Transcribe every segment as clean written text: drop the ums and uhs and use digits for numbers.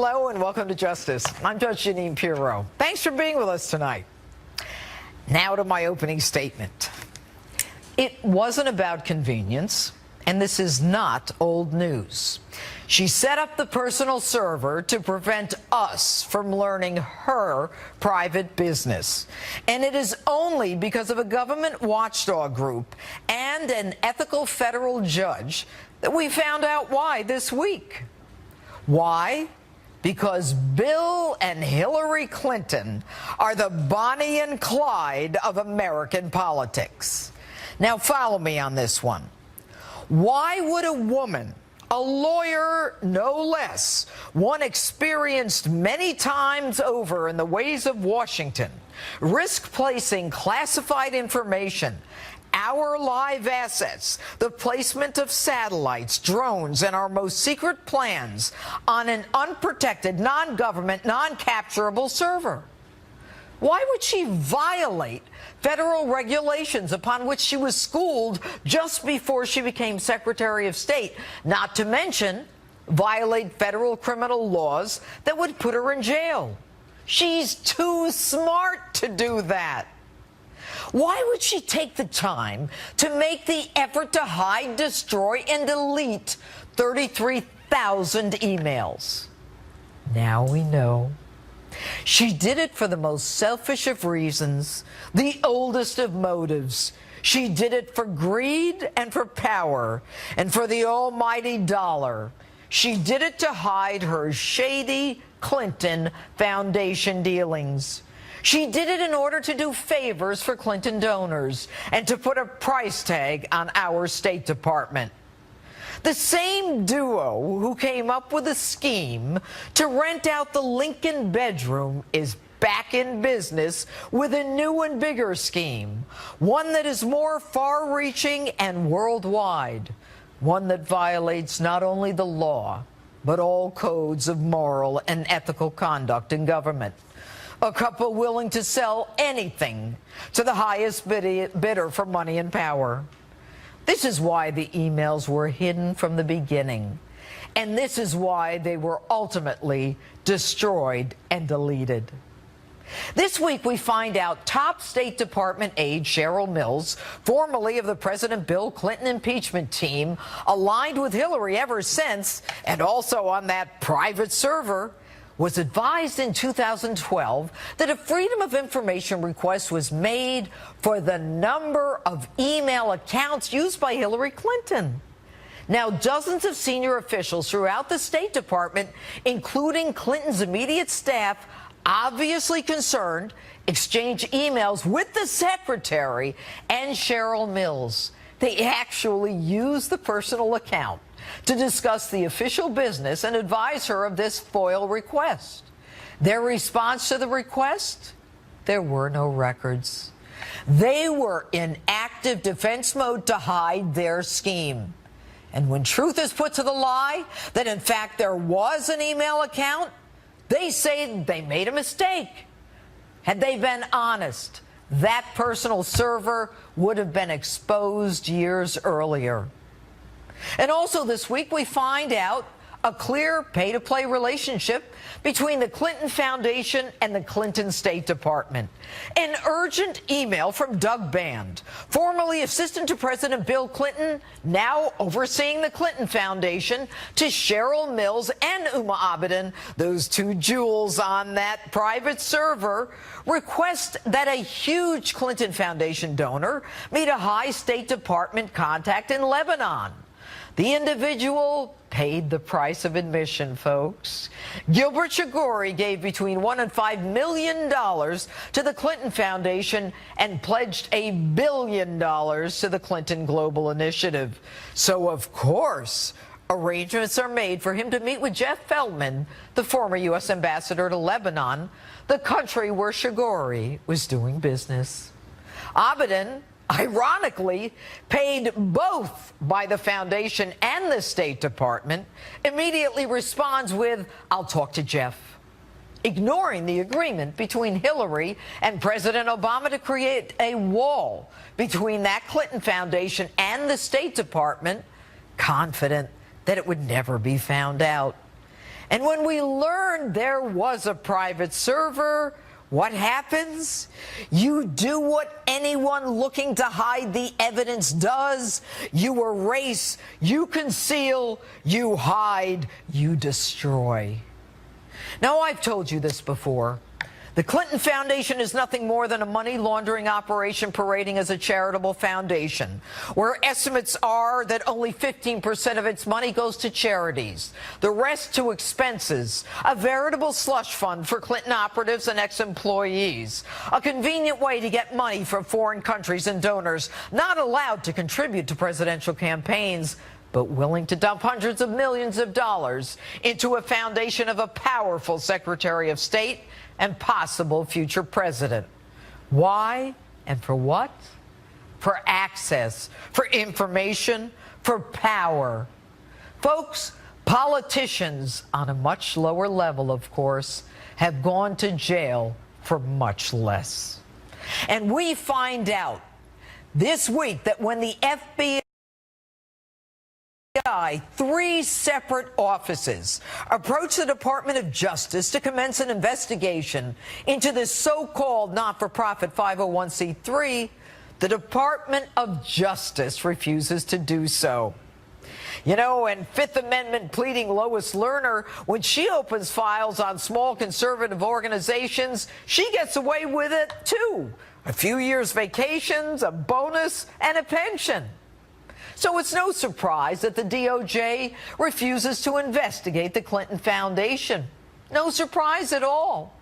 Hello and welcome to Justice. I'm Judge Jeanine Pirro. Thanks for being with us tonight. Now to my opening statement. It wasn't about convenience, and this is not old news. She set up the personal server to prevent us from learning her private business. And it is only because of a government watchdog group and an ethical federal judge that we found out why this week. Why? Because Bill and Hillary Clinton are the Bonnie and Clyde of American politics. Now follow me on this one. Why would a woman, a lawyer no less, one experienced many times over in the ways of Washington, risk placing classified information, our live assets, the placement of satellites, drones, and our most secret plans on an unprotected, non-government, non-capturable server? Why would she violate federal regulations upon which she was schooled just before she became Secretary of State, not to mention violate federal criminal laws that would put her in jail? She's too smart to do that. Why would she take the time to make the effort to hide, destroy, and delete 33,000 emails? Now we know. She did it for the most selfish of reasons, the oldest of motives. She did it for greed and for power and for the almighty dollar. She did it to hide her shady Clinton Foundation dealings. She did it in order to do favors for Clinton donors and to put a price tag on our State Department. The same duo who came up with a scheme to rent out the Lincoln bedroom is back in business with a new and bigger scheme, one that is more far-reaching and worldwide, one that violates not only the law, but all codes of moral and ethical conduct in government. A couple willing to sell anything to the highest bidder for money and power. This is why the emails were hidden from the beginning. And this is why they were ultimately destroyed and deleted. This week, we find out top State Department aide Cheryl Mills, formerly of the President Bill Clinton impeachment team, aligned with Hillary ever since, and also on that private server, was advised in 2012 that a Freedom of Information request was made for the number of email accounts used by Hillary Clinton. Now, dozens of senior officials throughout the State Department, including Clinton's immediate staff, obviously concerned, exchanged emails with the secretary and Cheryl Mills. They actually used the personal account to discuss the official business and advise her of this FOIL request. Their response to the request? There were no records. They were in active defense mode to hide their scheme. And when truth is put to the lie, that in fact there was an email account, they say they made a mistake. Had they been honest, that personal server would have been exposed years earlier. And also this week, we find out a clear pay-to-play relationship between the Clinton Foundation and the Clinton State Department. An urgent email from Doug Band, formerly assistant to President Bill Clinton, now overseeing the Clinton Foundation, to Cheryl Mills and Uma Abedin, those two jewels on that private server, request that a huge Clinton Foundation donor meet a high State Department contact in Lebanon. The individual paid the price of admission, folks. Gilbert Chagoury gave between $1 and $5 million to the Clinton Foundation and pledged $1 billion to the Clinton Global Initiative. So, of course, arrangements are made for him to meet with Jeff Feldman, the former U.S. ambassador to Lebanon, the country where Chagoury was doing business. Abedin, ironically, paid both by the Foundation and the State Department, immediately responds with, "I'll talk to Jeff," ignoring the agreement between Hillary and President Obama to create a wall between that Clinton Foundation and the State Department, confident that it would never be found out. And when we learned there was a private server, what happens? You do what anyone looking to hide the evidence does. You erase, you conceal, you hide, you destroy. Now, I've told you this before. The Clinton Foundation is nothing more than a money laundering operation parading as a charitable foundation, where estimates are that only 15% of its money goes to charities, the rest to expenses, a veritable slush fund for Clinton operatives and ex-employees, a convenient way to get money from foreign countries and donors not allowed to contribute to presidential campaigns, but willing to dump hundreds of millions of dollars into a foundation of a powerful Secretary of State and possible future president. Why and for what? For access, for information, for power. Folks, politicians on a much lower level, of course, have gone to jail for much less. And we find out this week that when the FBI, three separate offices, approached the Department of Justice to commence an investigation into this so-called not-for-profit 501c3, the Department of Justice refuses to do so. You know, and Fifth Amendment pleading Lois Lerner, when she opens files on small conservative organizations, she gets away with it too. A few years vacations, a bonus, and a pension. So it's no surprise that the DOJ refuses to investigate the Clinton Foundation. No surprise at all.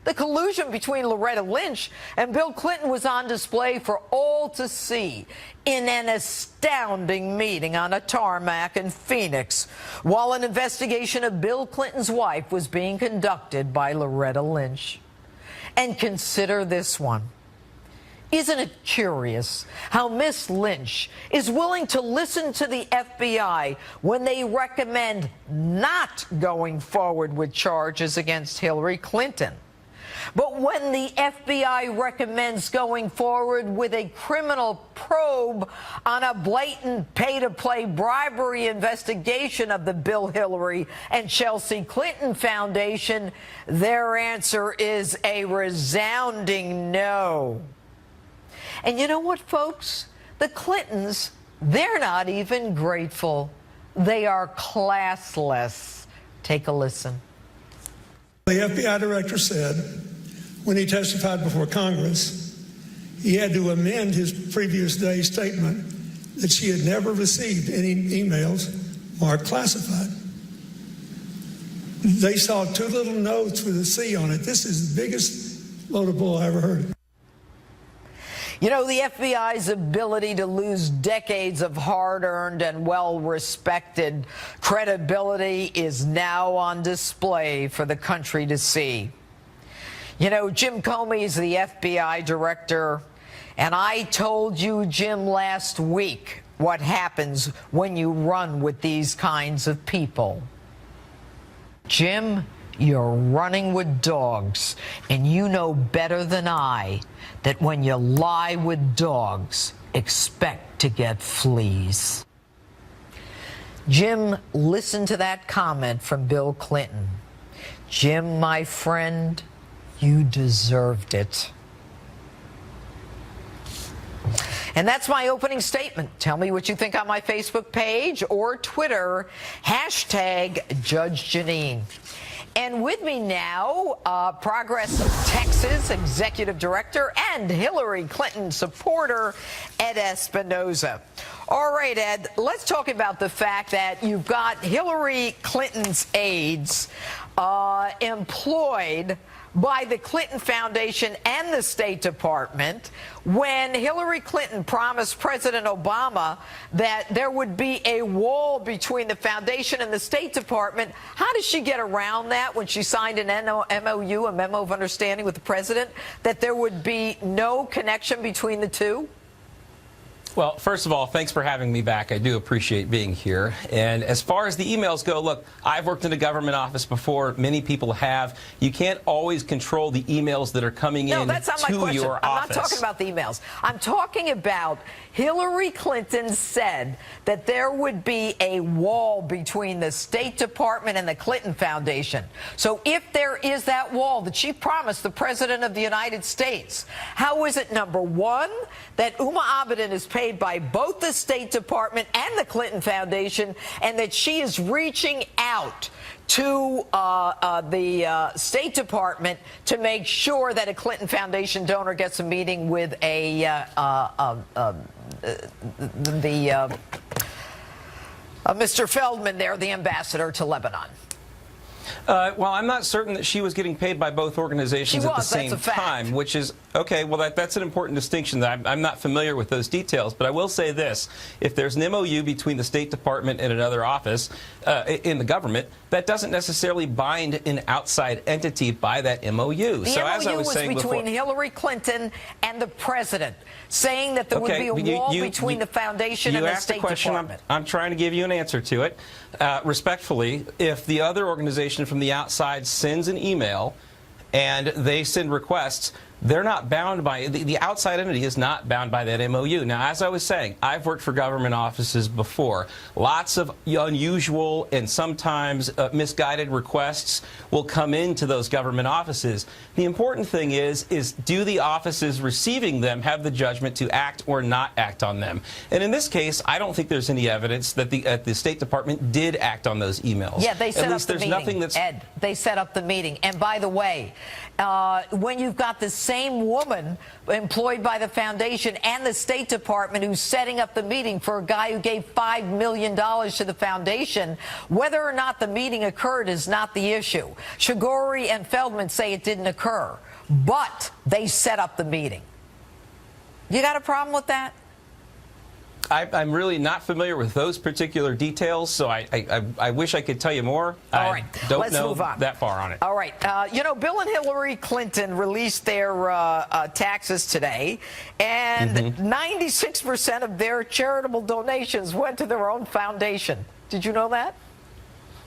The collusion between Loretta Lynch and Bill Clinton was on display for all to see in an astounding meeting on a tarmac in Phoenix, while an investigation of Bill Clinton's wife was being conducted by Loretta Lynch. And consider this one. Isn't it curious how Miss Lynch is willing to listen to the FBI when they recommend not going forward with charges against Hillary Clinton? But when the FBI recommends going forward with a criminal probe on a blatant pay-to-play bribery investigation of the Bill Hillary and Chelsea Clinton Foundation, their answer is a resounding no. And you know what, folks? The Clintons, they're not even grateful. They are classless. Take a listen. The FBI director said when he testified before Congress, he had to amend his previous day's statement that she had never received any emails marked classified. They saw two little notes with a C on it. This is the biggest load of bull I ever heard. You know, the FBI's ability to lose decades of hard-earned and well-respected credibility is now on display for the country to see. You know, Jim Comey is the FBI director, and I told you, Jim, last week what happens when you run with these kinds of people. Jim, you're running with dogs, and you know better than I that when you lie with dogs, expect to get fleas. Jim, listen to that comment from Bill Clinton. Jim, my friend, you deserved it. And that's my opening statement. Tell me what you think on my Facebook page or Twitter, hashtag Judge Jeanine. And with me now, Progress Texas Executive Director and Hillary Clinton supporter, Ed Espinoza. All right, Ed, let's talk about the fact that you've got Hillary Clinton's aides employed by the Clinton Foundation and the State Department when Hillary Clinton promised President Obama that there would be a wall between the foundation and the State Department. How did she get around that when she signed an MOU, a memo of understanding with the president, that there would be no connection between the two? Well, first of all, thanks for having me back. I do appreciate being here. And as far as the emails go, look, I've worked in a government office before. Many people have. You can't always control the emails that are coming in that's not my to question. your office. I'm not talking about the emails. I'm talking about Hillary Clinton said that there would be a wall between the State Department and the Clinton Foundation. So if there is that wall that she promised the President of the United States, how is it, number one, that Uma Abedin is paid by both the State Department and the Clinton Foundation, and that she is reaching out to the State Department to make sure that a Clinton Foundation donor gets a meeting with Mr. Feldman there, the ambassador to Lebanon? Well, I'm not certain that she was getting paid by both organizations at the same time, which is, okay, well, that's an important distinction. I'm not familiar with those details, but I will say this. If there's an MOU between the State Department and another office in the government, that doesn't necessarily bind an outside entity by that MOU. The MOU was between Hillary Clinton and the President, saying that there would be a wall between the Foundation and the State Department. I'm trying to give you an answer to it. Respectfully, if the other organization from the outside sends an email and they send requests, they're not bound by the outside entity is not bound by that MOU. Now, as I was saying, I've worked for government offices before. Lots of unusual and sometimes misguided requests will come into those government offices. The important thing is do the offices receiving them have the judgment to act or not act on them? And in this case, I don't think there's any evidence that the State Department did act on those emails. Yeah, they set At up least the there's meeting. nothing that's Ed, they set up the meeting. And by the way, when you've got the same woman employed by the foundation and the State Department who's setting up the meeting for a guy who gave $5 million to the foundation, whether or not the meeting occurred is not the issue. Shigori and Feldman say it didn't occur, but they set up the meeting. You got a problem with that? I'm really not familiar with those particular details, so I wish I could tell you more. All right, I don't let's know move on. that far on it. All right. You know, Bill and Hillary Clinton released their taxes today, and 96% of their charitable donations went to their own foundation. Did you know that?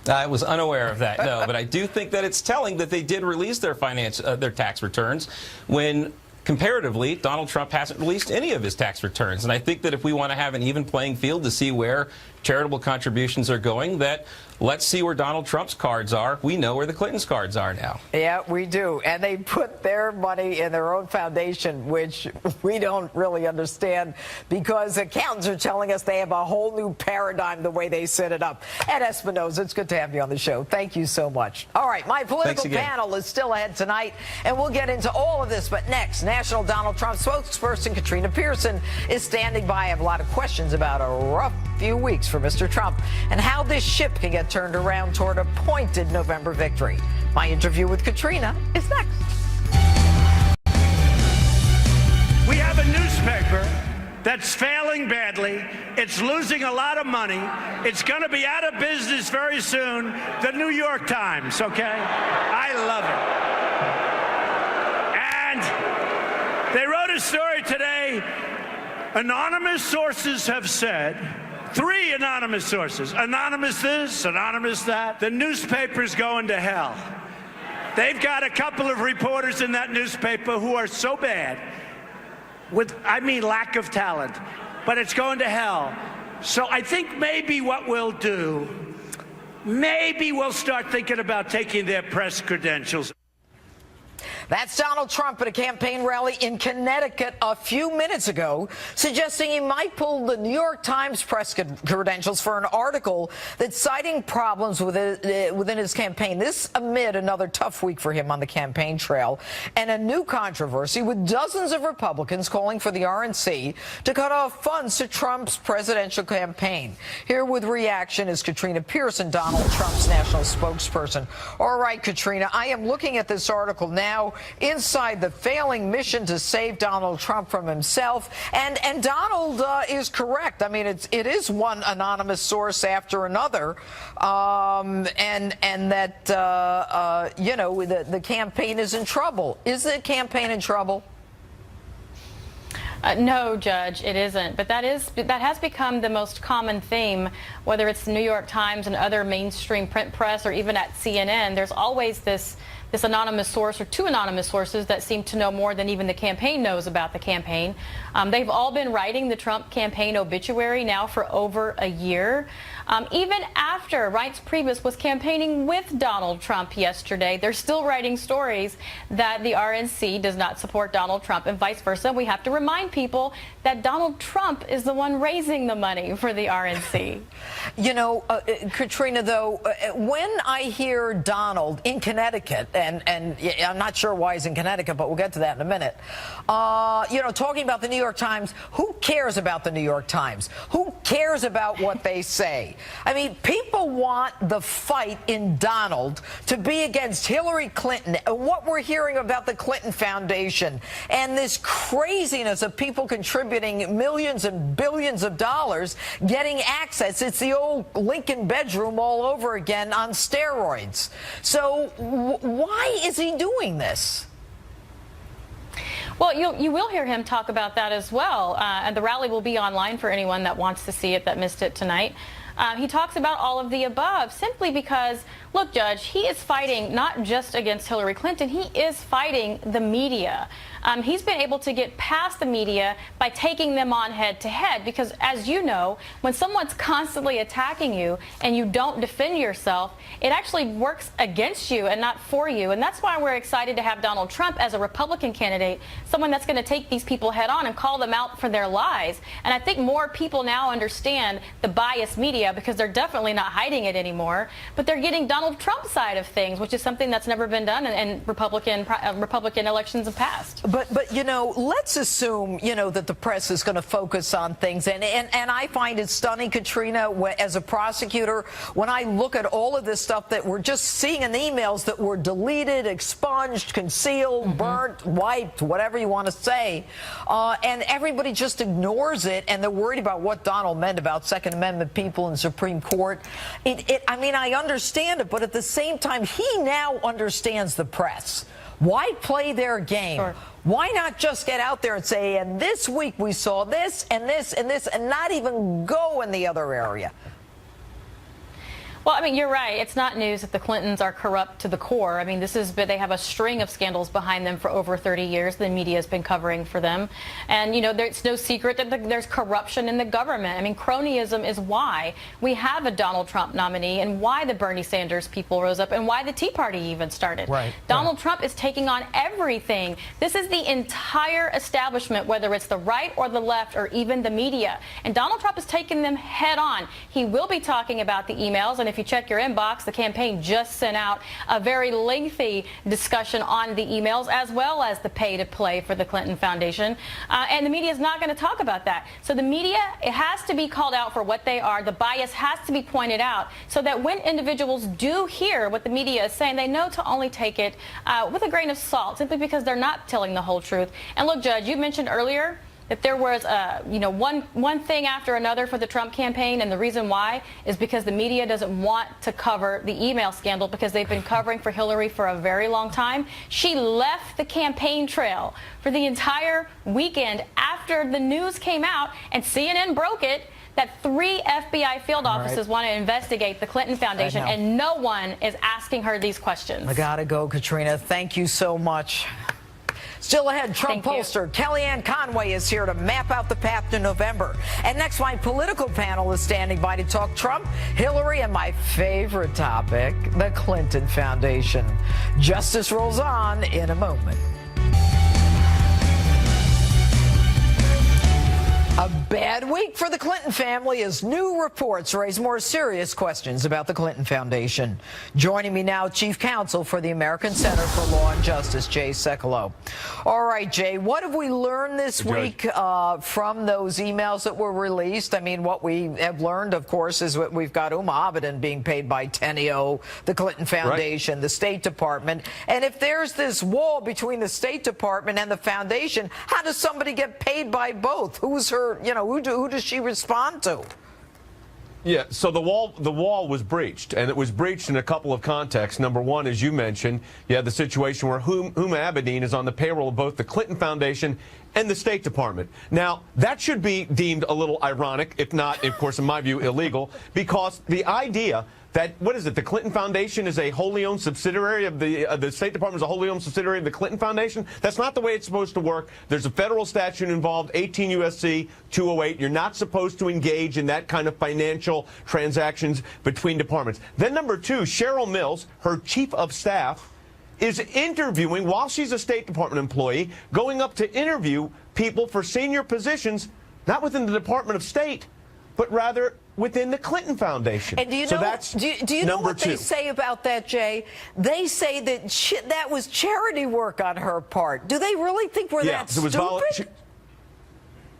I was unaware of that, no, but I do think that it's telling that they did release their tax returns when comparatively, Donald Trump hasn't released any of his tax returns. And I think that if we want to have an even playing field to see where charitable contributions are going, that let's see where Donald Trump's cards are. We know where the Clintons' cards are now. Yeah, we do. And they put their money in their own foundation, which we don't really understand because accountants are telling us they have a whole new paradigm the way they set it up. Ed Espinosa, it's good to have you on the show. Thank you so much. All right, my political panel is still ahead tonight, and we'll get into all of this. But next, National Donald Trump spokesperson Katrina Pearson is standing by. I have a lot of questions about a rough few weeks for Mr. Trump and how this ship can get turned around toward a pointed November victory. My interview with Katrina is next. We have a newspaper that's failing badly. It's losing a lot of money. It's going to be out of business very soon. The New York Times, okay? I love it. And they wrote a story today. Anonymous sources have said, 3 anonymous sources, anonymous this, anonymous that, the newspaper's going to hell. They've got a couple of reporters in that newspaper who are so bad, I mean lack of talent, but it's going to hell. So I think maybe what we'll do, maybe we'll start thinking about taking their press credentials. That's Donald Trump at a campaign rally in Connecticut a few minutes ago, suggesting he might pull the New York Times press credentials for an article that's citing problems within his campaign. This amid another tough week for him on the campaign trail and a new controversy with dozens of Republicans calling for the RNC to cut off funds to Trump's presidential campaign. Here with reaction is Katrina Pearson, Donald Trump's national spokesperson. All right, Katrina, I am looking at this article now inside the failing mission to save Donald Trump from himself. And Donald is correct. I mean, it is one anonymous source after another. And that, you know, the campaign is in trouble. Is the campaign in trouble? No, Judge, it isn't. But that has become the most common theme, whether it's the New York Times and other mainstream print press or even at CNN. There's always this anonymous source or two anonymous sources that seem to know more than even the campaign knows about the campaign. They've all been writing the Trump campaign obituary now for over a year. Even after Reince Priebus was campaigning with Donald Trump yesterday, they're still writing stories that the RNC does not support Donald Trump and vice versa. We have to remind people that Donald Trump is the one raising the money for the RNC. You know, Katrina, though, when I hear Donald in Connecticut, and I'm not sure why he's in Connecticut, but we'll get to that in a minute, you know, talking about the New York Times, who cares about the New York Times? Who cares about what they say? I mean, people want the fight in Donald to be against Hillary Clinton, and what we're hearing about the Clinton Foundation, and this craziness of people contributing millions and billions of dollars getting access. It's the old Lincoln bedroom all over again on steroids. So why is he doing this? Well, you will hear him talk about that as well, and the rally will be online for anyone that wants to see it that missed it tonight. He talks about all of the above simply because, look, Judge, he is fighting not just against Hillary Clinton, he is fighting the media. He's been able to get past the media by taking them on head to head because, as you know, when someone's constantly attacking you and you don't defend yourself, it actually works against you and not for you. And that's why we're excited to have Donald Trump as a Republican candidate, someone that's going to take these people head on and call them out for their lies. And I think more people now understand the biased media because they're definitely not hiding it anymore, but they're getting Donald Trump's side of things, which is something that's never been done in Republican elections in the past. But you know, let's assume, you know, that the press is going to focus on things. And I find it stunning, Katrina, as a prosecutor, when I look at all of this stuff that we're just seeing in the emails that were deleted, expunged, concealed, burnt, wiped, whatever you want to say. And everybody just ignores it. And they're worried about what Donald meant about Second Amendment people in Supreme Court. I mean, I understand it. But at the same time, he now understands the press. Why play their game? Sure. Why not just get out there and say, and this week we saw this and this and this, and not even go in the other area? Well, I mean, you're right. It's not news that the Clintons are corrupt to the core. I mean, they have a string of scandals behind them for over 30 years. The media has been covering for them. And, you know, it's no secret that there's corruption in the government. I mean, cronyism is why we have a Donald Trump nominee and why the Bernie Sanders people rose up and why the Tea Party even started. Right. Donald Trump is taking on everything. This is the entire establishment, whether it's the right or the left or even the media. And Donald Trump is taking them head on. He will be talking about the emails. And if you check your inbox, the campaign just sent out a very lengthy discussion on the emails as well as the pay to play for the Clinton Foundation. And the media is not going to talk about that. So the media, it has to be called out for what they are. The bias has to be pointed out so that when individuals do hear what the media is saying, they know to only take it with a grain of salt, simply because they're not telling the whole truth. And look, Judge, you mentioned earlier that there was, you know, one thing after another for the Trump campaign, and the reason why is because the media doesn't want to cover the email scandal because they've been covering for Hillary for a very long time. She left the campaign trail for the entire weekend after the news came out, and CNN broke it, that 3 FBI field offices want to investigate the Clinton Foundation, and no one is asking her these questions. I gotta go, Katrina. Thank you so much. Still ahead, Trump pollster Kellyanne Conway is here to map out the path to November. And next, my political panel is standing by to talk Trump, Hillary, and my favorite topic, the Clinton Foundation. Justice rolls on in a moment. A bad week for the Clinton family as new reports raise more serious questions about the Clinton Foundation. Joining me now, Chief Counsel for the American Center for Law and Justice, Jay Sekulow. All right, Jay, what have we learned this week from those emails that were released? I mean, what we have learned, of course, is what we've got Abedin being paid by Teneo, the Clinton Foundation, the State Department. And if there's this wall between the State Department and the Foundation, how does somebody get paid by both? Who's her? You know, who does she respond to? Yeah, so the wall was breached, and it was breached in a couple of contexts. Number one, as you mentioned, you had the situation where Abedin is on the payroll of both the Clinton Foundation and the State Department. Now, that should be deemed a little ironic, if not, of course, in my view, illegal, because the idea that, what is it, the Clinton Foundation is a wholly owned subsidiary of the State Department is a wholly owned subsidiary of the Clinton Foundation? That's not the way it's supposed to work. There's a federal statute involved, 18 U.S.C. 208. You're not supposed to engage in that kind of financial transactions between departments. Then number two, Cheryl Mills, her chief of staff, is interviewing, while she's a State Department employee, going up to interview people for senior positions, not within the Department of State, but rather within the Clinton Foundation. And do you know, so that's do you know what they say about that, Jay? They say that that was charity work on her part. Do they really think we're that stupid?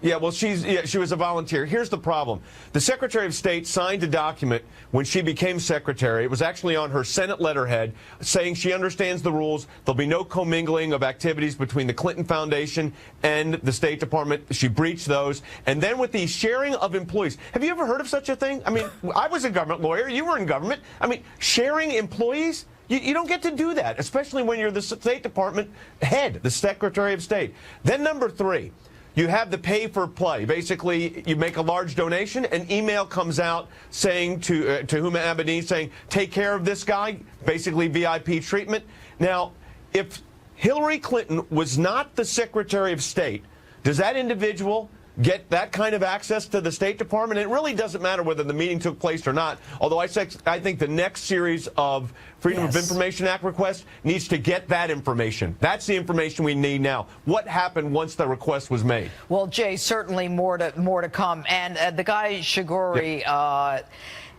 Yeah, well, she was a volunteer. Here's the problem. The Secretary of State signed a document when she became secretary. It was actually on her Senate letterhead saying she understands the rules. There'll be no commingling of activities between the Clinton Foundation and the State Department. She breached those. And then with the sharing of employees. Have you ever heard of such a thing? I mean, I was a government lawyer. You were in government. I mean, sharing employees? You don't get to do that, especially when you're the State Department head, the Secretary of State. Then number three. You have the pay for play. Basically, you make a large donation, an email comes out saying to Huma Abedin saying, take care of this guy, basically VIP treatment. Now, if Hillary Clinton was not the Secretary of State, does that individual get that kind of access to the State Department? It really doesn't matter whether the meeting took place or not, although I think the next series of Freedom of Information Act requests needs to get that information. That's the information we need now. What happened once the request was made? Well, Jay, certainly more to come. And the guy Shigori,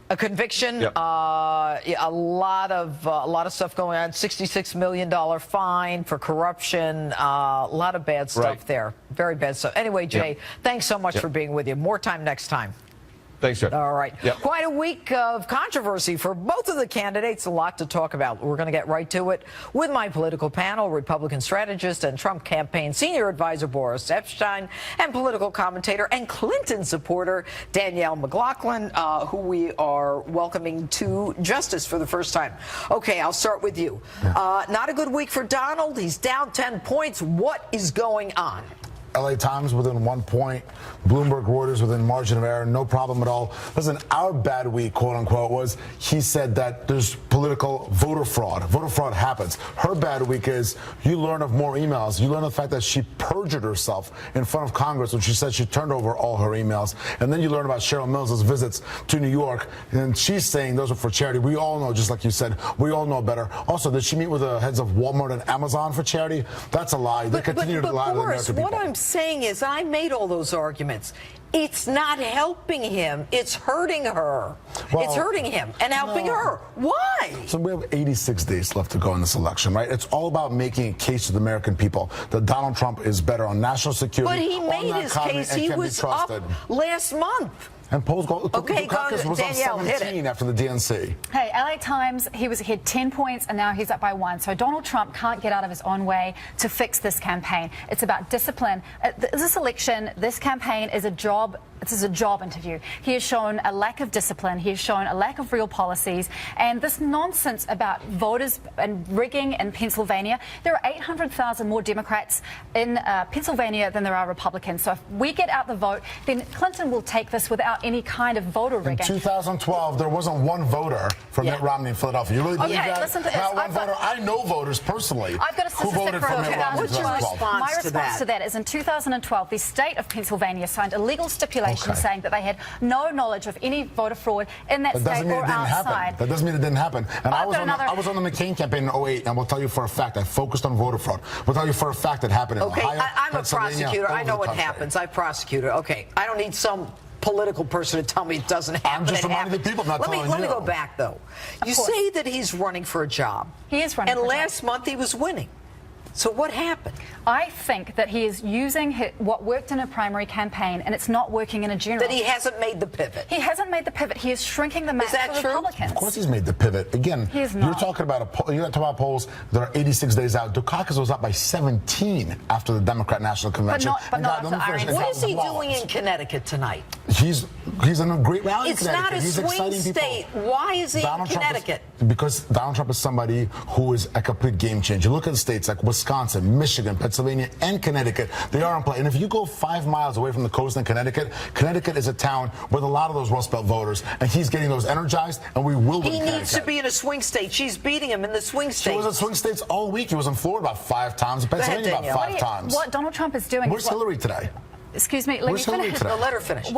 a conviction, a lot of stuff going on. $66 million fine for corruption. A lot of bad stuff there. Very bad stuff. Anyway, Jay, thanks so much for being with you. More time next time. Thanks, sir. All right. Quite a week of controversy for both of the candidates. A lot to talk about. We're going to get right to it with my political panel, Republican strategist and Trump campaign senior advisor Boris Epshteyn, and political commentator and Clinton supporter Danielle McLaughlin, who we are welcoming to justice for the first time. Okay, I'll start with you. Not a good week for Donald. He's down 10 points. What is going on? LA Times within 1 point, Bloomberg Reuters within margin of error, no problem at all. Listen, our bad week, quote unquote, was he said that there's political voter fraud. Voter fraud happens. Her bad week is you learn of more emails. You learn of the fact that she perjured herself in front of Congress when she said she turned over all her emails. And then you learn about Cheryl Mills' visits to New York, and she's saying those are for charity. We all know, just like you said, we all know better. Also, did she meet with the heads of Walmart and Amazon for charity? That's a lie. They continue to lie to the American people. What I'm saying is, I made all those arguments. It's not helping him. It's hurting her. Well, it's hurting him and helping her. Why? So we have 86 days left to go in this election, right? It's all about making a case to the American people that Donald Trump is better on national security. But he made his case. He was up last month. And polls go. Okay, Dukakis was Danielle, on 17 after the DNC. Hey, LA Times, he had 10 points and now he's up by 1. So Donald Trump can't get out of his own way to fix this campaign. It's about discipline. This election, this campaign is a job. This is a job interview. He has shown a lack of discipline. He has shown a lack of real policies. And this nonsense about voters and rigging in Pennsylvania, there are 800,000 more Democrats in Pennsylvania than there are Republicans. So if we get out the vote, then Clinton will take this without any kind of voter rigging. In 2012, there wasn't one voter for Mitt Romney in Philadelphia. You really believe that? Listen to this. Not one voter. I know voters personally. I've got a who voted for Mitt Romney in 2012. My response to that is in 2012, the state of Pennsylvania signed a legal stipulation saying that they had no knowledge of any voter fraud in that state or outside. That doesn't mean it didn't happen. And I was on the McCain campaign in 2008, and we'll tell you for a fact, I focused on voter fraud. We'll tell you for a fact it happened in Ohio, I'm a prosecutor. I know what happens. I prosecuted. Okay, I don't need some political person to tell me it doesn't happen. I'm just reminding the people, not telling you. Let me go back, though. You say that he's running for a job. He is running for a job. And last month he was winning. So what happened? I think that he is using what worked in a primary campaign, and it's not working in a general. That he hasn't made the pivot. He hasn't made the pivot. He is shrinking the map for the Republicans. Of course he's made the pivot. Again, he is not. You're talking about polls that are 86 days out. Dukakis was up by 17 after the Democrat National Convention. But not what is he doing in Connecticut tonight? He's in a great rally. It's not a swing state. Why is he in Connecticut? Because Donald Trump is somebody who is a complete game changer. Look at the states like Wisconsin. Wisconsin, Michigan, Pennsylvania, and Connecticut, they are in play. And if you go 5 miles away from the coast in Connecticut, Connecticut is a town with a lot of those Rust Belt voters, and he's getting those energized, and we will win He Connecticut. needs to be in a swing state. She's beating him in the swing He state. was in swing states all week. He was in Florida about 5 times, in Pennsylvania about Danielle. 5 times. What Donald Trump is doing Where's is Hillary today? Excuse me, let Where's me Hillary finish. today? The letter finish.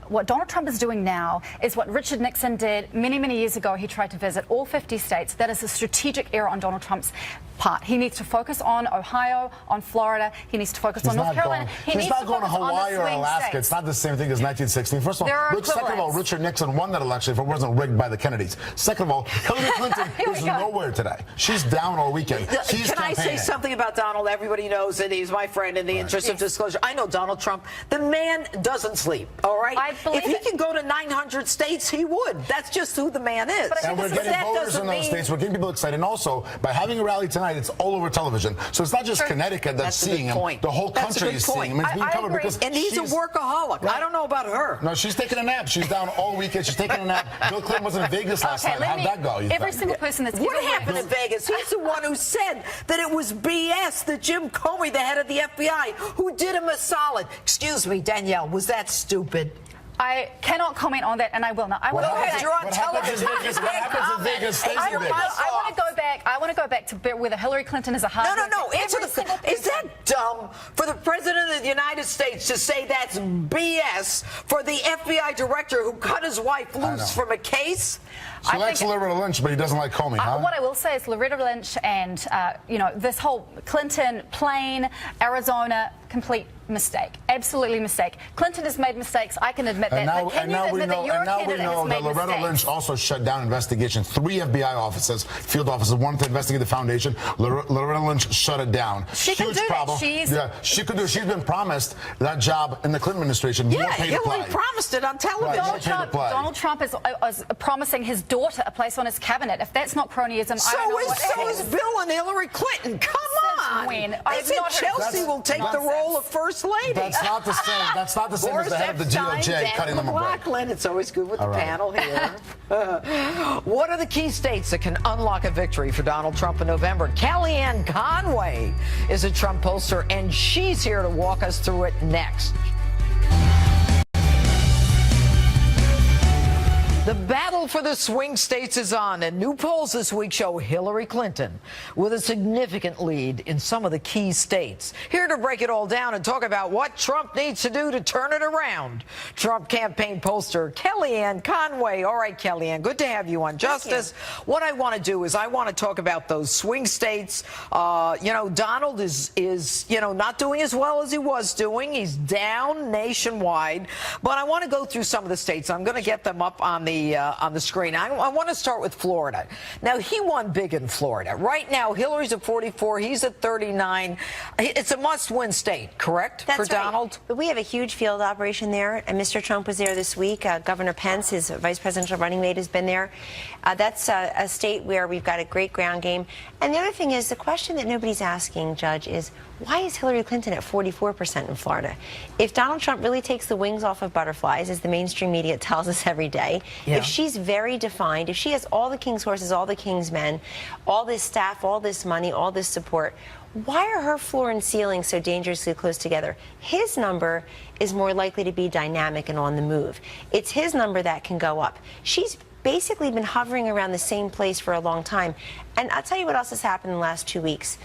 What Donald Trump is doing now is what Richard Nixon did many, many years ago. He tried to visit all 50 states. That is a strategic error on Donald Trump's part. He needs to focus on Ohio, on Florida. He needs to focus on North Carolina. He's not going to Hawaii or Alaska. States. It's not the same thing as 1916. First of There are all, second of all, equivalents. Richard Nixon won that election if it wasn't rigged by the Kennedys. Second of all, Hillary Clinton Here we is go. nowhere today. She's down all weekend. She's Can I say campaigning. something about Donald? Everybody knows that he's my friend in the interest of disclosure. I know Donald Trump. The man doesn't sleep, all right? I believe if he it. can go to 900 states, he would. That's just who the man is. But I And think we're this is- getting that voters doesn't in those mean- states. We're getting people excited. And also, by having a rally tonight, it's all over television. So it's not just Connecticut that's That's a good seeing him. point. The whole That's a country good is seeing point. him. It's being I covered agree. because And he's a she's- workaholic. I don't know about her. No, she's taking a nap. She's down all weekend. She's taking a nap. Bill Clinton was in Vegas last night. How'd that go? You Every think? single person that's What ever happened in worked- Vegas? He's the one who said that it was BS that Jim Comey, the head of the FBI, who did him a solid. Excuse me, Danielle, was that stupid? I cannot comment on that, and I will not. I What want to go happens- back. You're on what happens in television. Vegas- what happens in Vegas stays I in Vegas. want to go back. I want to go back to whether Hillary Clinton is a hard. No. Answer the question. Is that dumb for the President of the United States to say that's BS for the FBI director who cut his wife loose know. from a case? She likes Loretta Lynch, but he doesn't like Comey, huh? What I will say is Loretta Lynch and this whole Clinton, Plain, Arizona, complete mistake, absolutely mistake. Clinton has made mistakes. I can admit And that. now, But can and you now we admit know, that your and now we candidate has know that made Loretta mistakes? Lynch also shut down investigation. 3 FBI offices, field offices, wanted to investigate the foundation. Loretta Lynch shut it down. She can Huge do that. problem. She could do. She's been promised that job in the Clinton administration. Yeah, more pay to Hillary play. promised it on television. Right. Donald Trump is promising his daughter a place on his cabinet. If that's not cronyism, I don't know what So is. is Bill and Hillary Clinton. Come Since on. when? They I've said not heard- Chelsea That's will take the nonsense. role of First Lady. That's not the same. That's not the same as the head of the DOJ cutting them a break. McLaughlin. It's always good with All the right. panel here. What are the key states that can unlock a victory for Donald Trump in November? Kellyanne Conway is a Trump pollster, and she's here to walk us through it next. The battle for the swing states is on, and new polls this week show Hillary Clinton with a significant lead in some of the key states. Here to break it all down and talk about what Trump needs to do to turn it around, Trump campaign pollster Kellyanne Conway. All right, Kellyanne, good to have you on Justice. What I want to do is I want to talk about those swing states. Donald is not doing as well as he was doing. He's down nationwide, but I want to go through some of the states. I'm going to get them up on the screen. I want to start with Florida. Now, he won big in Florida. Right now, Hillary's at 44. He's at 39. It's a must-win state, correct, That's for Donald? Right. But we have a huge field operation there, and Mr. Trump was there this week. Governor Pence, his vice presidential running mate, has been there. That's a state where we've got a great ground game. And the other thing is, the question that nobody's asking, Judge, is why is Hillary Clinton at 44% in Florida? If Donald Trump really takes the wings off of butterflies, as the mainstream media tells us every day, Yeah. if she's very defined, if she has all the king's horses, all the king's men, all this staff, all this money, all this support, why are her floor and ceiling so dangerously close together? His number is more likely to be dynamic and on the move. It's his number that can go up. She's basically been hovering around the same place for a long time. And I'll tell you what else has happened in the last 2 weeks.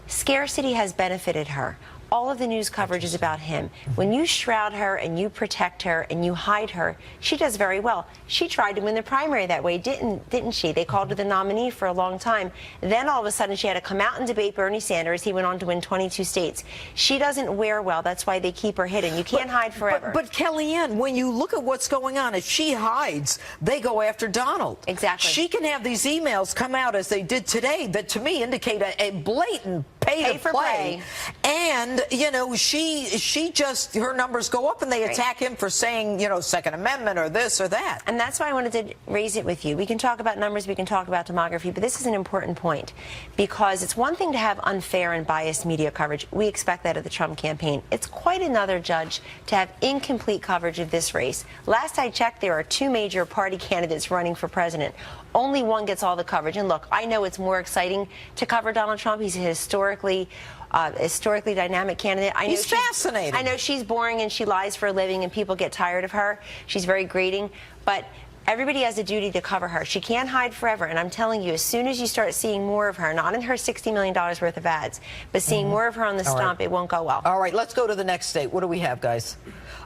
Scarcity has benefited her. All of the news coverage is about him. When you shroud her and you protect her and you hide her, she does very well. She tried to win the primary that way, didn't she? They called her the nominee for a long time. Then all of a sudden she had to come out and debate Bernie Sanders. He went on to win 22 states. She doesn't wear well. That's why they keep her hidden. You can't hide forever. But Kellyanne, when you look at what's going on, if she hides, they go after Donald. Exactly. She can have these emails come out as they did today that to me indicate a blatant pay to for play. And, you know, she just, her numbers go up and they attack him for saying, you know, Second Amendment or this or that. And that's why I wanted to raise it with you. We can talk about numbers, we can talk about demography, but this is an important point because it's one thing to have unfair and biased media coverage. We expect that of the Trump campaign. It's quite another, Judge, to have incomplete coverage of this race. Last I checked, there are 2 major party candidates running for president. Only one gets all the coverage. And look, I know it's more exciting to cover Donald Trump. He's a historically dynamic candidate. He's fascinating. I know she's boring and she lies for a living and people get tired of her. She's very grating. But everybody has a duty to cover her. She can't hide forever. And I'm telling you, as soon as you start seeing more of her, not in her $60 million worth of ads, but seeing more of her on the stump, it won't go well. All right, let's go to the next state. What do we have, guys?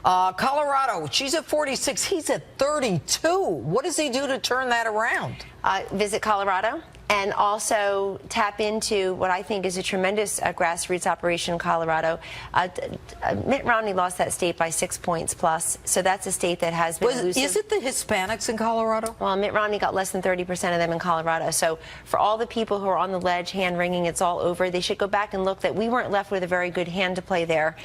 Colorado, she's at 46. He's at 32. What does he do to turn that around? Visit Colorado and also tap into what I think is a tremendous grassroots operation in Colorado. Mitt Romney lost that state by 6 points plus, so that's a state that has been elusive. Is it the Hispanics in Colorado? Well, Mitt Romney got less than 30% of them in Colorado. So for all the people who are on the ledge, hand-wringing, it's all over, they should go back and look that we weren't left with a very good hand to play there,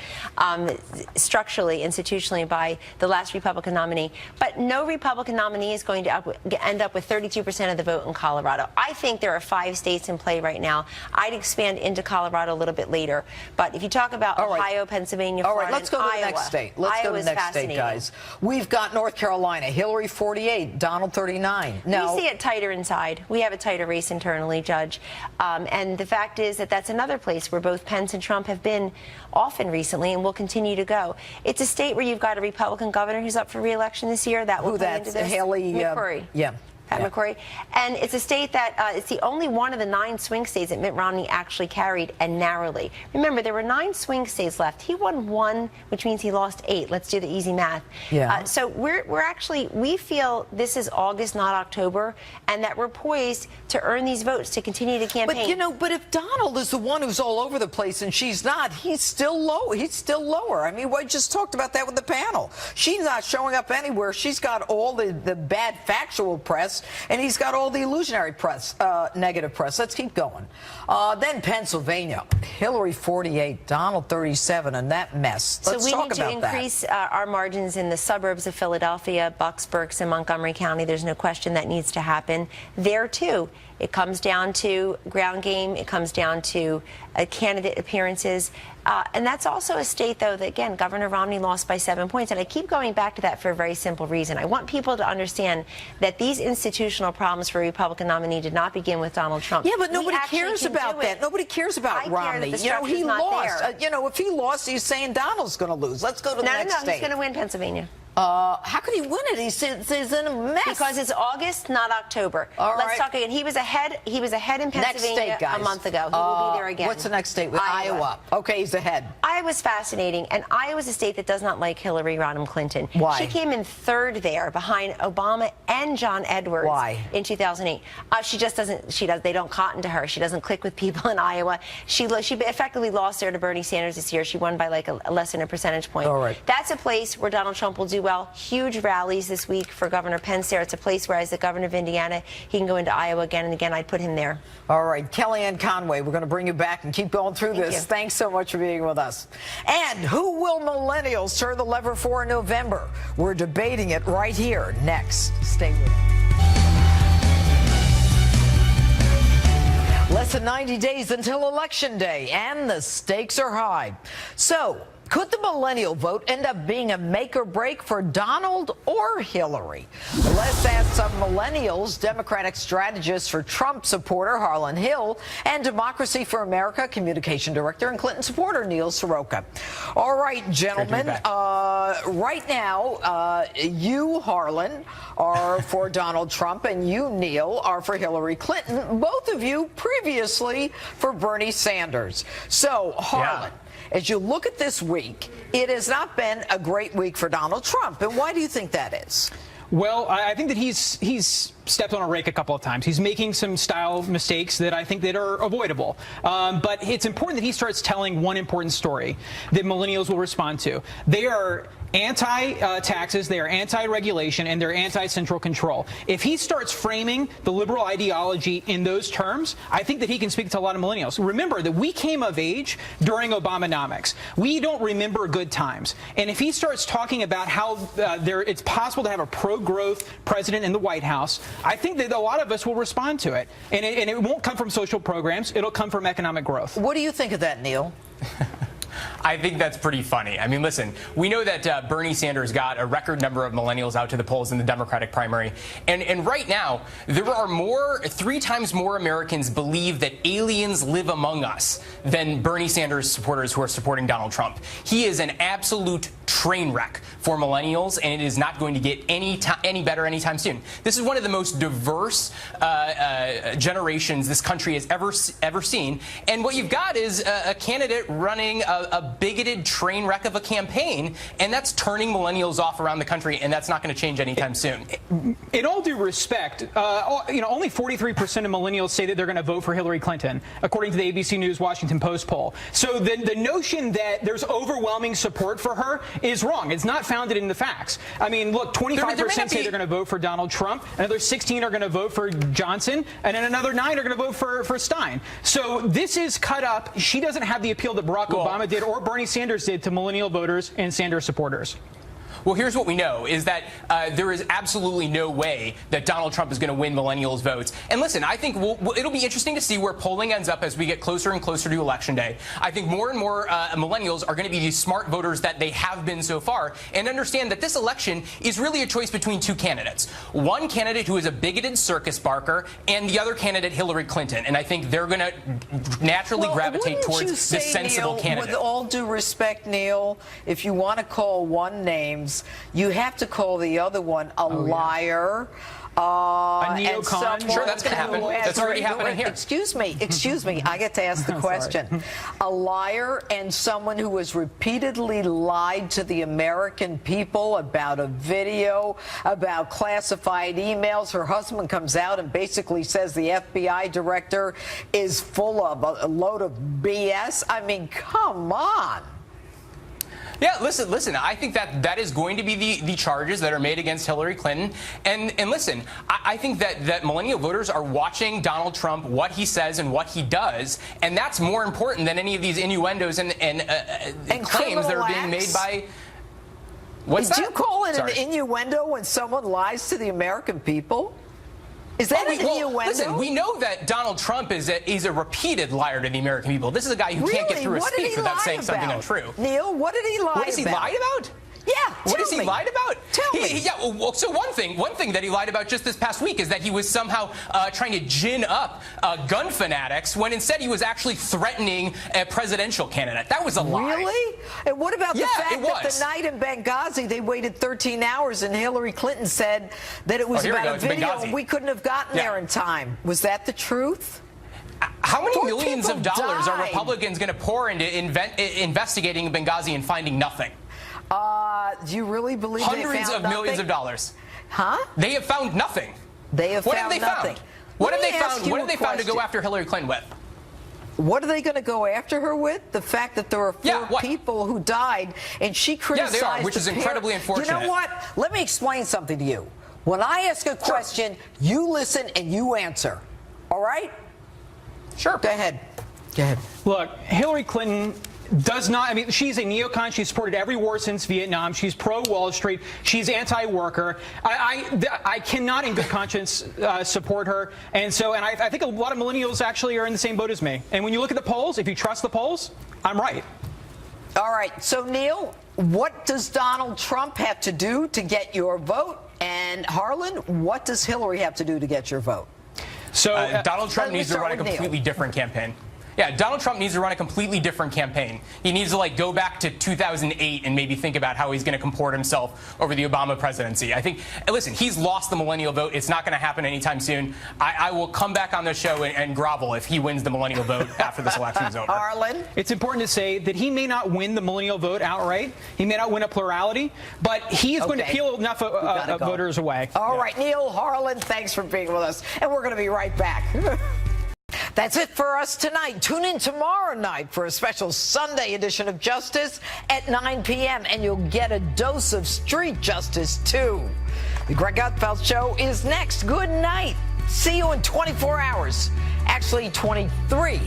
structurally, institutionally, by the last Republican nominee. But no Republican nominee is going to end up with 32% of the vote in Colorado. I think there are 5 states in play right now. I'd expand into Colorado a little bit later. But if you talk about Ohio, Pennsylvania, Florida, let's go to the next state. Let's go to the next state, guys. We've got North Carolina. Hillary 48, Donald 39. No. We see it tighter inside. We have a tighter race internally, Judge. And the fact is that that's another place where both Pence and Trump have been often recently and will continue to go. It's a state where you've got a Republican governor who's up for re-election this year. That will play into this. Haley McCrory. Yeah. McCrory. And it's a state that it's the only one of the 9 swing states that Mitt Romney actually carried, and narrowly. Remember, there were 9 swing states left. He won 1, which means he lost 8. Let's do the easy math. Yeah. So we feel this is August, not October, and that we're poised to earn these votes to continue to campaign. But, you know, if Donald is the one who's all over the place and she's not, he's still low. He's still lower. I mean, we just talked about that with the panel. She's not showing up anywhere. She's got all the bad factual press, and he's got all the illusionary press, negative press. Let's keep going. Then Pennsylvania, Hillary 48, Donald 37, and that mess. Let's talk about that. So we need to increase our margins in the suburbs of Philadelphia, Bucks, Berks, and Montgomery County. There's no question that needs to happen there, too. It comes down to ground game. It comes down to candidate appearances. And that's also a state, though, that, again, Governor Romney lost by 7 points. And I keep going back to that for a very simple reason. I want people to understand that these institutional problems for a Republican nominee did not begin with Donald Trump. Yeah, but nobody cares about that. Nobody cares about Romney. You know, he lost. You know, if he lost, he's saying Donald's going to lose. Let's go to the next state. No, he's going to win Pennsylvania. How could he win it? He's in a mess. Because it's August, not October. Let's talk again. He was ahead in Pennsylvania a month ago. He will be there again. What's the next state? Iowa. Okay, he's ahead. Iowa's fascinating, and Iowa's a state that does not like Hillary Rodham Clinton. Why? She came in 3rd there behind Obama and John Edwards. Why? In 2008. She just doesn't. They don't cotton to her. She doesn't click with people in Iowa. She effectively lost there to Bernie Sanders this year. She won by like less than a percentage point. All right. That's a place where Donald Trump will do well. Huge rallies this week for Governor Pence there. It's a place where, as the governor of Indiana, he can go into Iowa again and again. I'd put him there. All right, Kellyanne Conway, we're going to bring you back and keep going through this. Thanks so much for being with us. And who will millennials turn the lever for in November? We're debating it right here next. Stay with us. Less than 90 days until Election Day, and the stakes are high. So, could the millennial vote end up being a make or break for Donald or Hillary? Let's ask some millennials, Democratic strategist for Trump supporter Harlan Hill, and Democracy for America communication director and Clinton supporter Neil Soroka. All right, gentlemen, right now, you, Harlan, are for Donald Trump, and you, Neil, are for Hillary Clinton. Both of you previously for Bernie Sanders. So, Harlan, as you look at this week, it has not been a great week for Donald Trump. And why do you think that is? Well, I think that he's stepped on a rake a couple of times. He's making some style mistakes that I think that are avoidable. But it's important that he starts telling one important story that millennials will respond to. They are anti-taxes, they are anti-regulation, and they're anti-central control. If he starts framing the liberal ideology in those terms, I think that he can speak to a lot of millennials. Remember that we came of age during Obamonomics. We don't remember good times. And if he starts talking about how it's possible to have a pro-growth president in the White House, I think that a lot of us will respond to it. And it won't come from social programs. It'll come from economic growth. What do you think of that, Neil? I think that's pretty funny. I mean, listen, we know that Bernie Sanders got a record number of millennials out to the polls in the Democratic primary. And right now, there are 3 times more Americans believe that aliens live among us than Bernie Sanders supporters who are supporting Donald Trump. He is an absolute train wreck for millennials, and it is not going to get any better anytime soon. This is one of the most diverse generations this country has ever seen. And what you've got is a candidate running a bigoted train wreck of a campaign, and that's turning millennials off around the country, and that's not going to change anytime soon. In all due respect, only 43% of millennials say that they're going to vote for Hillary Clinton, according to the ABC News Washington Post poll. So the notion that there's overwhelming support for her is wrong. It's not founded in the facts. I mean, look, 25% say they're going to vote for Donald Trump, another 16 are going to vote for Johnson, and then another 9 are going to vote for Stein. So this is cut up. She doesn't have the appeal that Barack Obama did or Bernie Sanders did to millennial voters and Sanders supporters. Well, here's what we know, is that there is absolutely no way that Donald Trump is going to win millennials' votes. And listen, I think it'll be interesting to see where polling ends up as we get closer and closer to Election Day. I think more and more millennials are going to be these smart voters that they have been so far and understand that this election is really a choice between 2 candidates. One candidate who is a bigoted circus barker and the other candidate, Hillary Clinton. And I think they're going to naturally gravitate towards the sensible candidate. With all due respect, Neil, if you want to call one names, you have to call the other one a liar. A neocon. Sure, that's going to happen. That's already happening here. Excuse me. I get to ask the question. A liar and someone who has repeatedly lied to the American people about a video, about classified emails. Her husband comes out and basically says the FBI director is full of a load of BS. I mean, come on. Yeah, listen, I think that is going to be the charges that are made against Hillary Clinton. And listen, I think that millennial voters are watching Donald Trump, what he says and what he does, and that's more important than any of these innuendos and claims that are being made by... What's that? Do you call it an innuendo when someone lies to the American people? Is that an innuendo? Listen, we know that Donald Trump is a repeated liar to the American people. This is a guy who can't get through a speech without saying something untrue. Neil, what did he lie about? What has he lied about? Yeah, what has he lied about? Tell me. So one thing that he lied about just this past week is that he was somehow trying to gin up gun fanatics when instead he was actually threatening a presidential candidate. That was a lie. Really? And what about the fact that the night in Benghazi they waited 13 hours and Hillary Clinton said that it was about a video and we couldn't have gotten there in time? Was that the truth? How many millions of dollars are Republicans going to pour into investigating Benghazi and finding nothing? Do you really believe hundreds of millions of dollars? Huh? They have found nothing. They have found nothing. What have they found? What have they found to go after Hillary Clinton with? What are they going to go after her with? The fact that there are 4 people who died, and she criticized. Yeah, they are, which is incredibly unfortunate. You know what? Let me explain something to you. When I ask a question, you listen and you answer. All right? Sure. Go ahead. Go ahead. Look, Hillary Clinton does not, I mean, she's a neocon. She's supported every war since Vietnam. She's pro-Wall Street. She's anti-worker. I cannot in good conscience support her. And I think a lot of millennials actually are in the same boat as me. And when you look at the polls, if you trust the polls, I'm right. All right. So, Neil, what does Donald Trump have to do to get your vote? And Harlan, what does Hillary have to do to get your vote? So Donald Trump needs to run a completely different campaign. Yeah, Donald Trump needs to run a completely different campaign. He needs to go back to 2008 and maybe think about how he's going to comport himself over the Obama presidency. I think, listen, he's lost the millennial vote. It's not going to happen anytime soon. I will come back on the show and grovel if he wins the millennial vote after this election is over. Harlan? It's important to say that he may not win the millennial vote outright. He may not win a plurality, but he is going to peel enough voters away. All right, Neil, Harlan, thanks for being with us. And we're going to be right back. That's it for us tonight. Tune in tomorrow night for a special Sunday edition of Justice at 9 p.m. and you'll get a dose of street justice, too. The Greg Gutfeld Show is next. Good night. See you in 24 hours. Actually, 23.